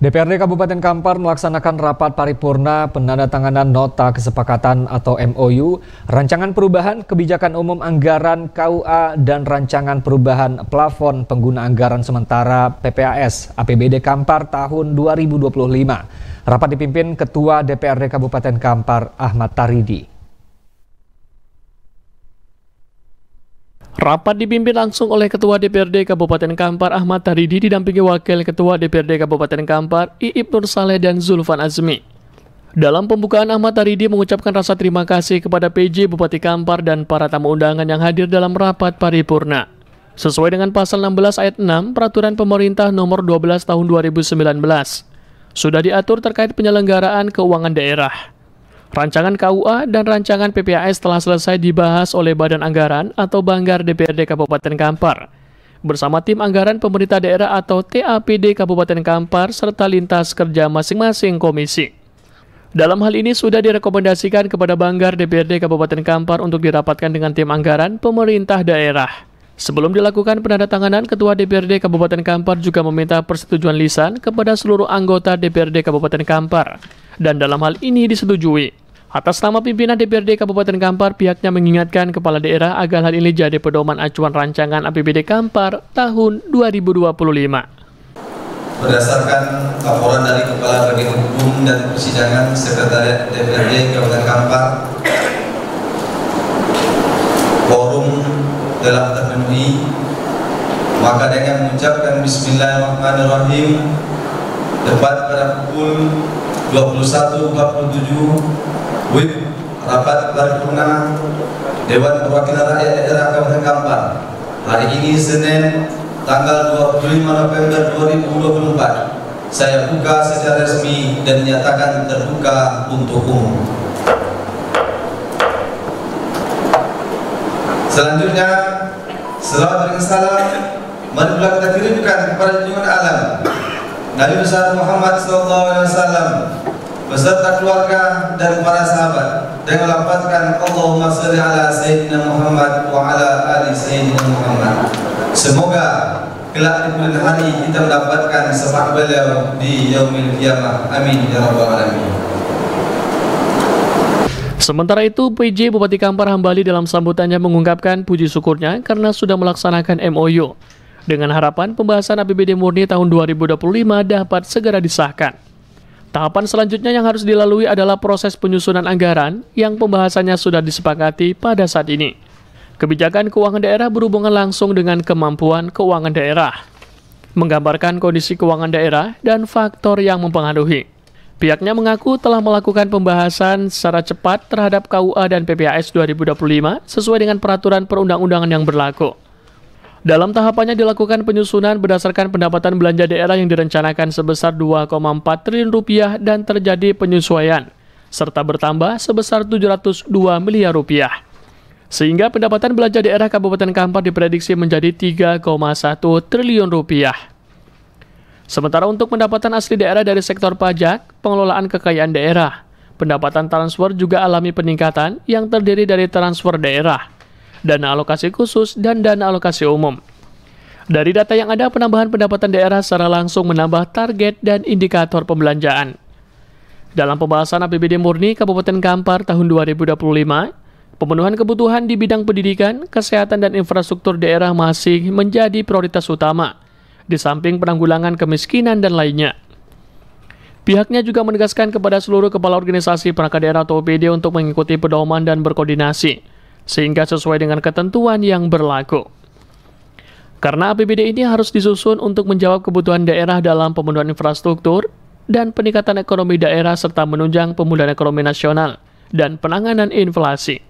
DPRD Kabupaten Kampar melaksanakan rapat paripurna penandatanganan nota kesepakatan atau MOU, rancangan perubahan kebijakan umum anggaran KUA dan rancangan perubahan plafon pengguna anggaran sementara PPAS APBD Kampar tahun 2025. Rapat dipimpin Ketua DPRD Kabupaten Kampar Ahmad Taridi. Rapat dipimpin langsung oleh Ketua DPRD Kabupaten Kampar Ahmad Taridi didampingi Wakil Ketua DPRD Kabupaten Kampar Iip Nur Saleh dan Zulfan Azmi. Dalam pembukaan, Ahmad Taridi mengucapkan rasa terima kasih kepada PJ Bupati Kampar dan para tamu undangan yang hadir dalam rapat paripurna. Sesuai dengan pasal 16 ayat 6 Peraturan Pemerintah Nomor 12 Tahun 2019, sudah diatur terkait penyelenggaraan keuangan daerah. Rancangan KUA dan rancangan PPAS telah selesai dibahas oleh Badan Anggaran atau Banggar DPRD Kabupaten Kampar bersama tim anggaran pemerintah daerah atau TAPD Kabupaten Kampar serta lintas kerja masing-masing komisi. Dalam hal ini sudah direkomendasikan kepada Banggar DPRD Kabupaten Kampar untuk dirapatkan dengan tim anggaran pemerintah daerah. Sebelum dilakukan penandatanganan, Ketua DPRD Kabupaten Kampar juga meminta persetujuan lisan kepada seluruh anggota DPRD Kabupaten Kampar. Dan dalam hal ini disetujui. Atas nama pimpinan DPRD Kabupaten Kampar, pihaknya mengingatkan kepala daerah agar hal ini jadi pedoman acuan rancangan APBD Kampar tahun 2025. Berdasarkan laporan dari Kepala Bagian Hukum dan Persidangan Sekretariat DPRD Kabupaten Kampar, quorum telah terpenuhi, maka dengan mengucapkan Bismillahirrahmanirrahim, tepat pada pukul 21.47 WIB rapat paripurna Dewan Perwakilan Rakyat Daerah Kabupaten Kampar hari ini Senin tanggal 25 November 2024 saya buka secara resmi dan menyatakan terbuka untuk umum. Selanjutnya, selawat dan salam marilah kita kirimkan kepada junjungan alam Nabi besar Muhammad SAW beserta keluarga dan para sahabat dengan melafazkan Allahumma shalli ala Sayyidina Muhammad wa ala ali Sayyidina Muhammad. Semoga kelak di kemudian hari kita mendapatkan syafaat beliau di yaumil qiyamah. Amin ya rabbal alamin. Sementara itu, PJ Bupati Kampar Hambali dalam sambutannya mengungkapkan puji syukurnya karena sudah melaksanakan MOU. Dengan harapan pembahasan APBD murni tahun 2025 dapat segera disahkan. Tahapan selanjutnya yang harus dilalui adalah proses penyusunan anggaran yang pembahasannya sudah disepakati pada saat ini. Kebijakan keuangan daerah berhubungan langsung dengan kemampuan keuangan daerah, menggambarkan kondisi keuangan daerah dan faktor yang mempengaruhi. Pihaknya mengaku telah melakukan pembahasan secara cepat terhadap KUA dan PPAS 2025 sesuai dengan peraturan perundang-undangan yang berlaku. Dalam tahapannya dilakukan penyusunan berdasarkan pendapatan belanja daerah yang direncanakan sebesar 2,4 triliun rupiah dan terjadi penyesuaian, serta bertambah sebesar 702 miliar rupiah. Sehingga pendapatan belanja daerah Kabupaten Kampar diprediksi menjadi 3,1 triliun rupiah. Sementara untuk pendapatan asli daerah dari sektor pajak, pengelolaan kekayaan daerah, pendapatan transfer juga alami peningkatan yang terdiri dari transfer daerah, dana alokasi khusus, dan dana alokasi umum. Dari data yang ada, penambahan pendapatan daerah secara langsung menambah target dan indikator pembelanjaan. Dalam pembahasan APBD murni Kabupaten Kampar tahun 2025, pemenuhan kebutuhan di bidang pendidikan, kesehatan, dan infrastruktur daerah masih menjadi prioritas utama, di samping penanggulangan kemiskinan dan lainnya. Pihaknya juga menegaskan kepada seluruh kepala organisasi perangkat daerah atau OPD untuk mengikuti pedoman dan berkoordinasi, sehingga sesuai dengan ketentuan yang berlaku. Karena APBD ini harus disusun untuk menjawab kebutuhan daerah dalam pemenuhan infrastruktur dan peningkatan ekonomi daerah serta menunjang pemulihan ekonomi nasional dan penanganan inflasi.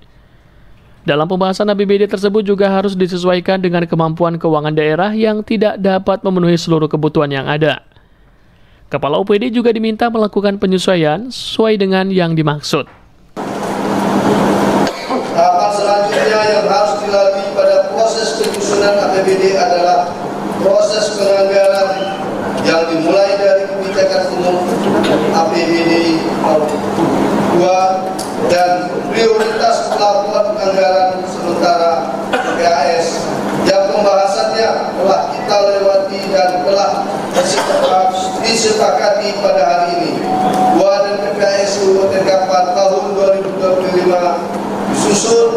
Dalam pembahasan APBD tersebut juga harus disesuaikan dengan kemampuan keuangan daerah yang tidak dapat memenuhi seluruh kebutuhan yang ada. Kepala OPD juga diminta melakukan penyesuaian sesuai dengan yang dimaksud. Tahapan selanjutnya yang harus dilalui pada proses penyusunan APBD adalah proses penganggaran yang dimulai dari kebijakan umum APBD tahun 2 dan prioritas plafon anggaran sementara PPAS yang pembahasannya telah kita lewati dan telah bersifat disepakati pada hari ini. Gua dan PPAS Kabupaten Kampar tahun 2025 disusun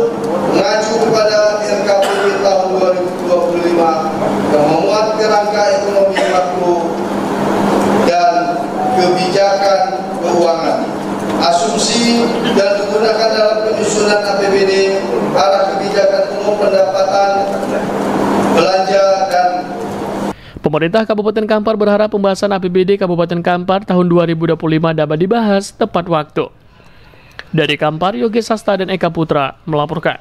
mengacu kepada RKPD tahun 2025 yang memuat kerangka ekonomi makro dan kebijakan keuangan. Asumsi dan digunakan dalam penyusunan APBD, arah kebijakan umum pendapatan, belanja, dan Pemerintah Kabupaten Kampar berharap pembahasan APBD Kabupaten Kampar tahun 2025 dapat dibahas tepat waktu. Dari Kampar, Yogi Sasta dan Eka Putra melaporkan.